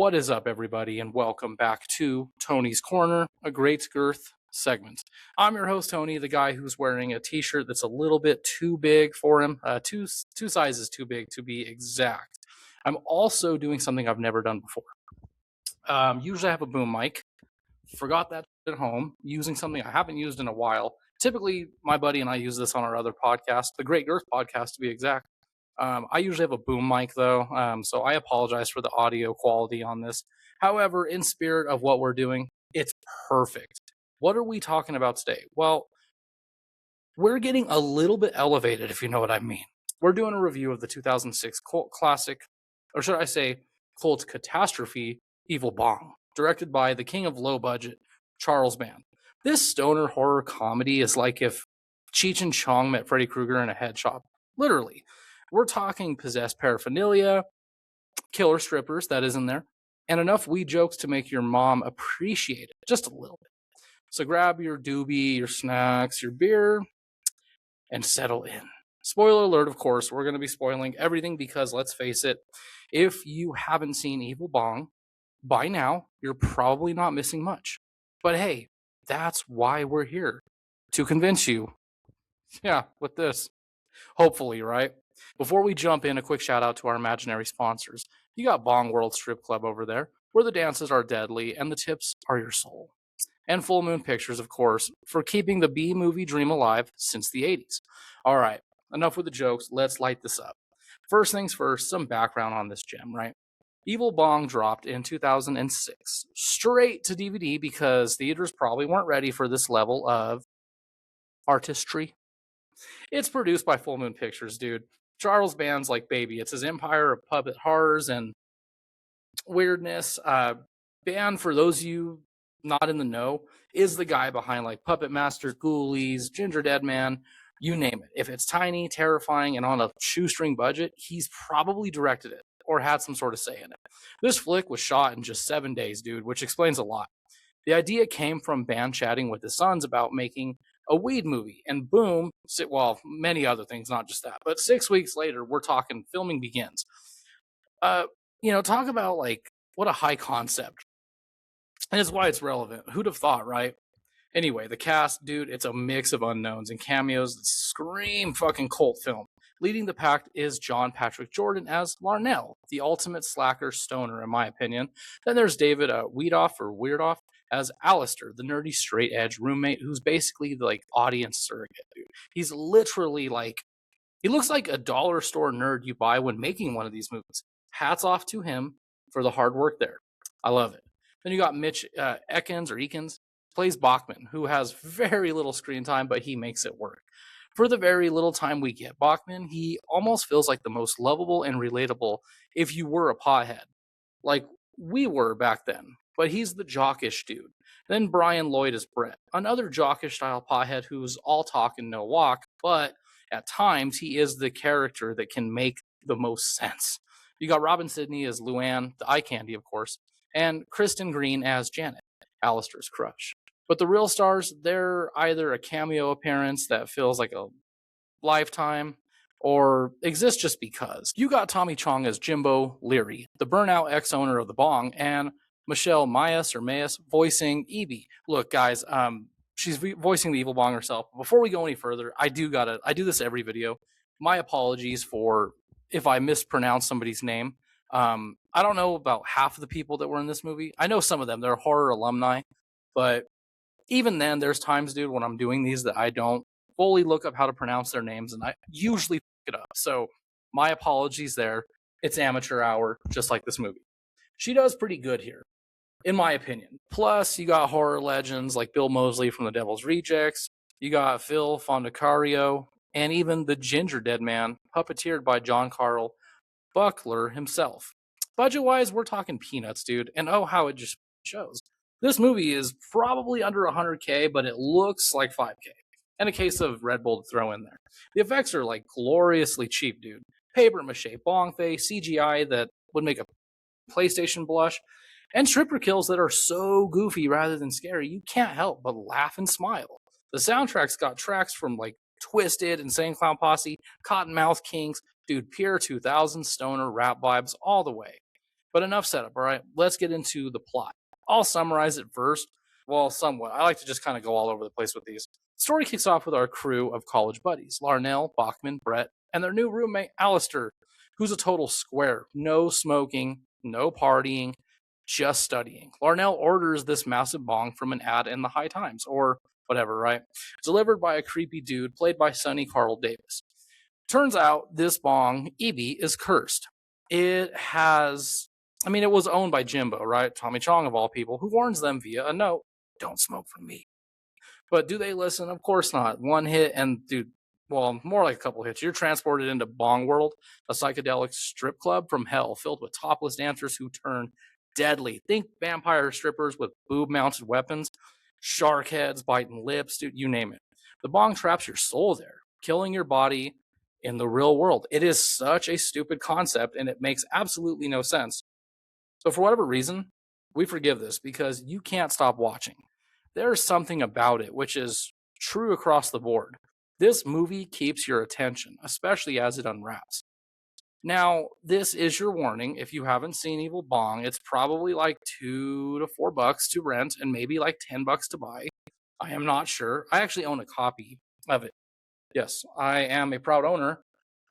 What is up, everybody, and welcome back to Tony's Corner, a Great Girth segment. I'm your host, Tony, the guy who's wearing a t-shirt that's a little bit too big for him, two sizes too big to be exact. I'm also doing something I've never done before. Usually I have a boom mic. Forgot that at home, using something I haven't used in a while. Typically, my buddy and I use this on our other podcast, the Great Girth podcast to be exact. I usually have a boom mic though, so I apologize for the audio quality on this. However, in spirit of what we're doing, it's perfect. What are we talking about today? Well, we're getting a little bit elevated, if you know what I mean. We're doing a review of the 2006 cult classic, or should I say, cult catastrophe, Evil Bong, directed by the king of low budget, Charles Band. This stoner horror comedy is like if Cheech and Chong met Freddy Krueger in a head shop. Literally. We're talking possessed paraphernalia, killer strippers, that is in there, and enough weed jokes to make your mom appreciate it just a little bit. So grab your doobie, your snacks, your beer, and settle in. Spoiler alert, of course, we're going to be spoiling everything because, let's face it, if you haven't seen Evil Bong, by now, you're probably not missing much. But hey, that's why we're here. To convince you. Yeah, with this. Hopefully, right? Before we jump in, a quick shout out to our imaginary sponsors. You got Bong World Strip Club over there, where the dances are deadly and the tips are your soul. And Full Moon Pictures, of course, for keeping the B-movie dream alive since the 80s. All right, enough with the jokes. Let's light this up. First things first, some background on this gem, right? Evil Bong dropped in 2006, straight to DVD because theaters probably weren't ready for this level of artistry. It's produced by Full Moon Pictures, dude. Charles Band's like baby. It's his empire of puppet horrors and weirdness. Band, for those of you not in the know, is the guy behind like Puppet Master, Ghoulies, Ginger Dead Man, you name it. If it's tiny, terrifying, and on a shoestring budget, he's probably directed it or had some sort of say in it. This flick was shot in just 7 days, dude, which explains a lot. The idea came from Band chatting with his sons about making a weed movie, and boom, well, many other things, not just that. But 6 weeks later, we're talking filming begins. Talk about like what a high concept. And it's why it's relevant. Who'd have thought, right? Anyway, the cast, dude, it's a mix of unknowns and cameos that scream fucking cult film. Leading the pack is John Patrick Jordan as Larnell, the ultimate slacker stoner, in my opinion. Then there's David Weirdoff as Alistair, the nerdy straight edge roommate who's basically the like audience surrogate, dude. He's literally like, he looks like a dollar store nerd you buy when making one of these movies. Hats off to him for the hard work there. I love it. Then you got Mitch Ekins, plays Bachman, who has very little screen time, but he makes it work. For the very little time we get Bachman, he almost feels like the most lovable and relatable if you were a pothead. Like we were back then. But he's the jockish dude. Then Brian Lloyd is Brett, another jockish style pothead who's all talk and no walk, but at times he is the character that can make the most sense. You got Robin Sidney as Luann, the eye candy, of course, and Kristen Green as Janet, Alistair's crush. But the real stars, they're either a cameo appearance that feels like a lifetime or exists just because. You got Tommy Chong as Jimbo Leary, the burnout ex-owner of the Bong, and Michelle Mayes voicing Evie. Look, guys, she's voicing the Evil Bong herself. Before we go any further, I do this every video. My apologies for if I mispronounce somebody's name. I don't know about half of the people that were in this movie. I know some of them. They're horror alumni. But even then, there's times, dude, when I'm doing these that I don't fully look up how to pronounce their names, and I usually pick it up. So my apologies there. It's amateur hour, just like this movie. She does pretty good here, in my opinion. Plus, you got horror legends like Bill Moseley from The Devil's Rejects. You got Phil Fondacario, and even the Ginger Dead Man, puppeteered by John Carl Buckler himself. Budget-wise, we're talking peanuts, dude. And oh, how it just shows. This movie is probably under 100K, but it looks like 5K. And a case of Red Bull to throw in there. The effects are like gloriously cheap, dude. Paper mache, bong face, CGI that would make a PlayStation blush, and stripper kills that are so goofy rather than scary, you can't help but laugh and smile. The soundtrack's got tracks from like Twisted, Insane Clown Posse, Cottonmouth Kings, dude, pure 2000 stoner rap vibes all the way. But enough setup, all right? Let's get into the plot. I'll summarize it first. Well, somewhat. I like to just kind of go all over the place with these. The story kicks off with our crew of college buddies Larnell, Bachman, Brett, and their new roommate, Alistair, who's a total square. No smoking, no partying, just studying. Larnell orders this massive bong from an ad in the High Times, or whatever, right? Delivered by a creepy dude played by Sonny Carl Davis. Turns out this bong, Evie, is cursed. It has, it was owned by Jimbo, right? Tommy Chong, of all people, who warns them via a note, don't smoke from me. But do they listen? Of course not. One hit, and dude, well, more like a couple hits. You're transported into Bong World, a psychedelic strip club from hell filled with topless dancers who turn deadly. Think vampire strippers with boob mounted weapons, shark heads, biting lips, dude, you name it. The bong traps your soul there, killing your body in the real world. It is such a stupid concept and it makes absolutely no sense. So, for whatever reason, we forgive this because you can't stop watching. There's something about it which is true across the board. This movie keeps your attention, especially as it unwraps. Now, this is your warning. If you haven't seen Evil Bong, it's probably like $2 to $4 to rent and maybe like $10 to buy. I am not sure. I actually own a copy of it. Yes, I am a proud owner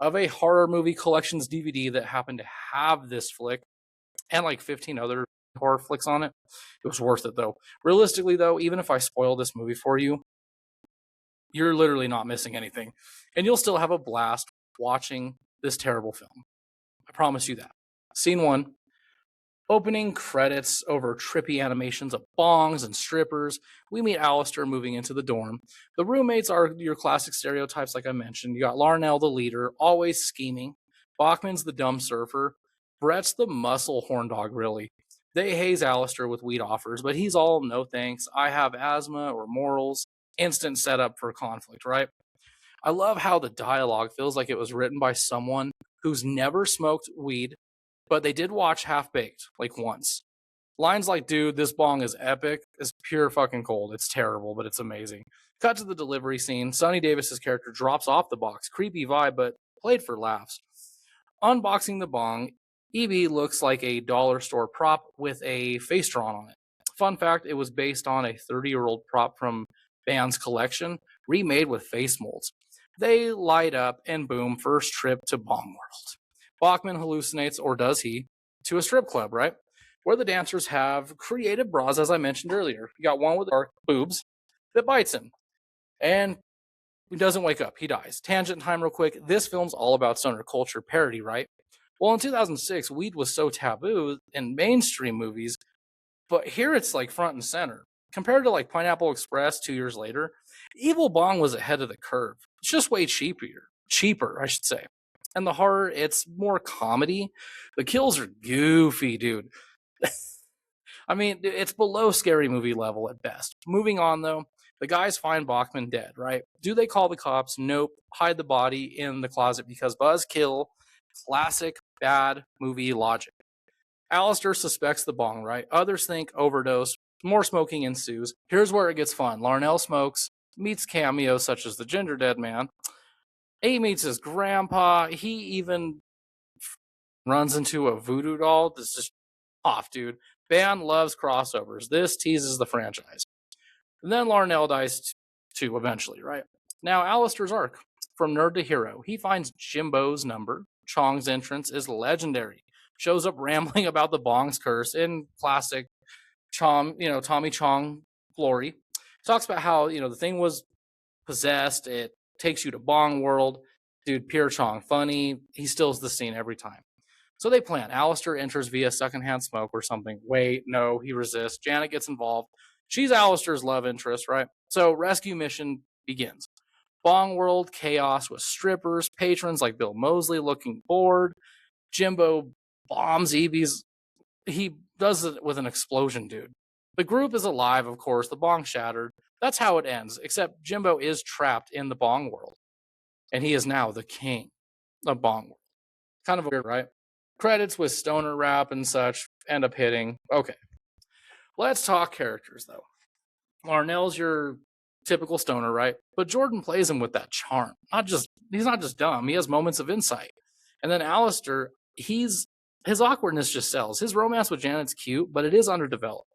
of a horror movie collections DVD that happened to have this flick and like 15 other horror flicks on it. It was worth it though. Realistically though, even if I spoil this movie for you, you're literally not missing anything. And you'll still have a blast watching this terrible film. I promise you that. Scene 1. Opening credits over trippy animations of bongs and strippers. We meet Alistair moving into the dorm. The roommates are your classic stereotypes, like I mentioned. You got Larnell, the leader, always scheming. Bachman's the dumb surfer. Brett's the muscle horn dog, really. They haze Alistair with weed offers, but he's all no thanks. I have asthma or morals. Instant setup for conflict, right? I love how the dialogue feels like it was written by someone who's never smoked weed, but they did watch Half Baked like once. Lines like, dude, this bong is epic, is pure fucking cold. It's terrible, but it's amazing. Cut to the delivery scene. Sonny Davis's character drops off the box. Creepy vibe, but played for laughs. Unboxing the bong, Evie looks like a dollar store prop with a face drawn on it. Fun fact, it was based on a 30-year-old prop from Band's collection, remade with face molds. They light up and boom, first trip to Bong World. Bachman hallucinates, or does he, to a strip club, right? Where the dancers have creative bras, as I mentioned earlier. You got one with dark boobs that bites him. And he doesn't wake up. He dies. Tangent time real quick. This film's all about stoner culture parody, right? Well, in 2006, weed was so taboo in mainstream movies, but here it's like front and center. Compared to like Pineapple Express 2 years later, Evil Bong was ahead of the curve. It's just way cheaper, I should say. And the horror, it's more comedy. The kills are goofy, dude. It's below scary movie level at best. Moving on, though, the guys find Bachman dead, right? Do they call the cops? Nope. Hide the body in the closet because buzz kill. Classic bad movie logic. Alistair suspects the bong, right? Others think overdose. More smoking ensues. Here's where it gets fun. Larnell smokes, meets cameos such as the Ginger Dead Man. He meets his grandpa. He even runs into a voodoo doll. This is off, dude. Band loves crossovers. This teases the franchise. And then Larnell dies too, eventually, right? Now, Alistair's arc. From nerd to hero. He finds Jimbo's number. Chong's entrance is legendary. Shows up rambling about the Bong's curse in classic Tommy Chong glory. Talks about how, the thing was possessed. It takes you to Bong World. Dude, pure Chong. Funny. He steals the scene every time. So they plan. Alistair enters via secondhand smoke or something. Wait, no, he resists. Janet gets involved. She's Alistair's love interest, right? So rescue mission begins. Bong World, chaos with strippers, patrons like Bill Moseley looking bored. Jimbo bombs Evie's. He does it with an explosion, dude. The group is alive, of course. The bong shattered. That's how it ends, except Jimbo is trapped in the Bong World. And he is now the king of Bong World. Kind of weird, right? Credits with stoner rap and such end up hitting. Okay. Let's talk characters, though. Larnell's your typical stoner, right? But Jordan plays him with that charm. He's not just dumb. He has moments of insight. And then Alistair, he's His awkwardness just sells. His romance with Janet's cute, but it is underdeveloped.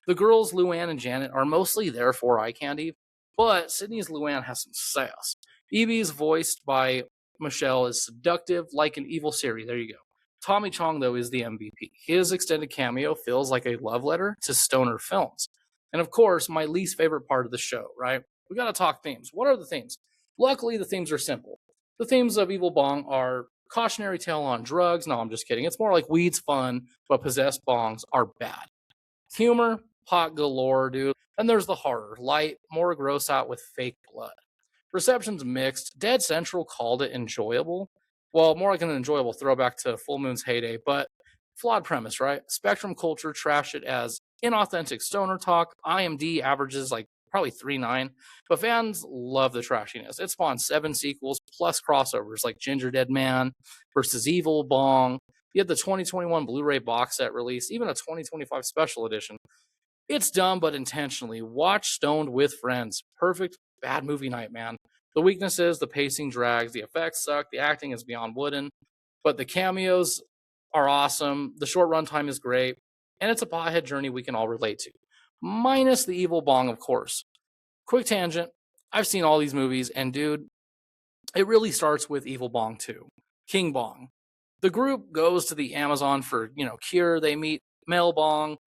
The girls, Luann and Janet, are mostly there for eye candy, but Sydney's Luann has some sass. Evie's, voiced by Michelle, is seductive like an evil Siri. There you go. Tommy Chong, though, is the MVP. His extended cameo feels like a love letter to stoner films. And of course, my least favorite part of the show, right? We gotta talk themes. What are the themes? Luckily, the themes are simple. The themes of Evil Bong are cautionary tale on drugs. No, I'm just kidding. It's more like weed's fun, but possessed bongs are bad. Humor, pot galore, dude. And there's the horror, light, more gross out with fake blood. Reception's mixed. Dead Central called it enjoyable. Well, more like an enjoyable throwback to Full Moon's heyday, but flawed premise, right? Spectrum Culture trashed it as inauthentic stoner talk. IMD averages like probably 3.9, but fans love the trashiness. It spawned 7 sequels plus crossovers like Ginger Dead Man versus Evil Bong. You had the 2021 Blu-ray box set release, even a 2025 special edition. It's dumb, but intentionally. Watch stoned with friends. Perfect bad movie night, man. The weakness is the pacing drags, the effects suck, the acting is beyond wooden, but the cameos are awesome. The short runtime is great, and it's a pothead journey we can all relate to. Minus the evil bong, of course. Quick tangent. I've seen all these movies, and dude, it really starts with Evil Bong 2, King Bong. The group goes to the Amazon for, cure. They meet Mel Bong.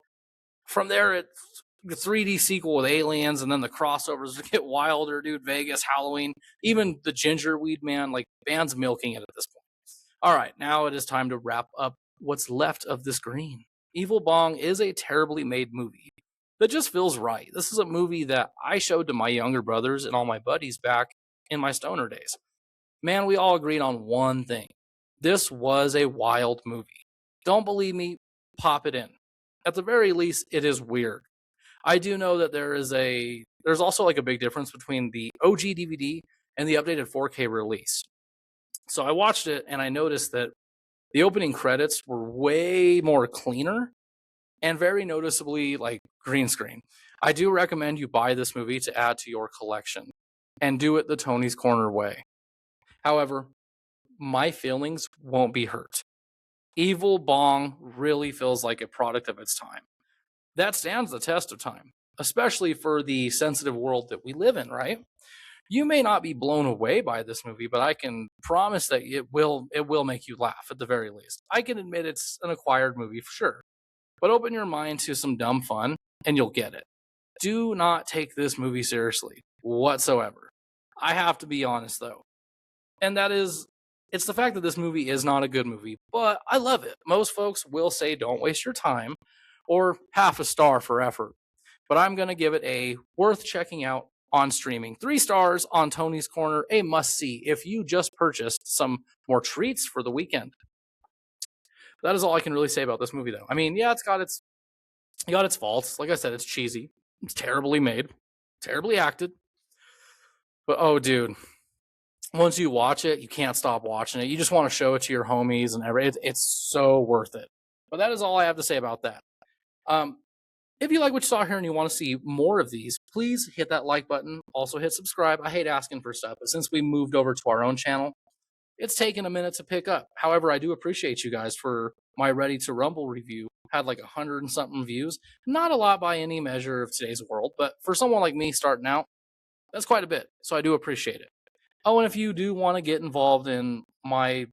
From there, it's the 3D sequel with aliens, and then the crossovers get wilder, dude. Vegas, Halloween, even the Ginger Weed Man, like, band's milking it at this point. All right, now it is time to wrap up what's left of this green. Evil Bong is a terribly made movie that just feels right. This is a movie that I showed to my younger brothers and all my buddies back in my stoner days. Man, we all agreed on one thing. This was a wild movie. Don't believe me? Pop it in. At the very least, it is weird. I do know that there's also like a big difference between the OG DVD and the updated 4K release. So I watched it and I noticed that the opening credits were way more cleaner and very noticeably like green screen. I do recommend you buy this movie to add to your collection and do it the Tony's Corner way. However, my feelings won't be hurt. Evil Bong really feels like a product of its time. That stands the test of time, especially for the sensitive world that we live in, right? You may not be blown away by this movie, but I can promise that it will make you laugh at the very least. I can admit it's an acquired movie for sure, but open your mind to some dumb fun and you'll get it. Do not take this movie seriously whatsoever. I have to be honest though. And it's the fact that this movie is not a good movie, but I love it. Most folks will say don't waste your time or half a star for effort. But I'm going to give it a worth checking out on streaming. 3 stars on Tony's Corner, a must see if you just purchased some more treats for the weekend. That is all I can really say about this movie though. I mean, yeah, it got its faults. Like I said, it's cheesy. It's terribly made, terribly acted. But oh dude, once you watch it, you can't stop watching it. You just want to show it to your homies and everything. It's so worth it. But that is all I have to say about that. If you like what you saw here and you want to see more of these, please hit that like button. Also hit subscribe. I hate asking for stuff, but since we moved over to our own channel, it's taken a minute to pick up. However, I do appreciate you guys for my Ready to Rumble review. Had like 100 and something views. Not a lot by any measure of today's world, but for someone like me starting out, that's quite a bit. So I do appreciate it. Oh, and if you do want to get involved in my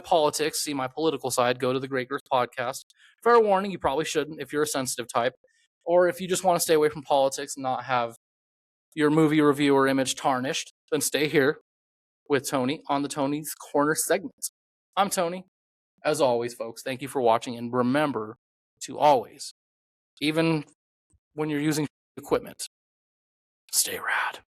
politics, see my political side, go to the Great Girth podcast. Fair warning, you probably shouldn't if you're a sensitive type. Or if you just want to stay away from politics and not have your movie reviewer image tarnished, then stay here with Tony on the Tony's Corner segment. I'm Tony. As always, folks, thank you for watching. And remember to always, even when you're using equipment, stay rad.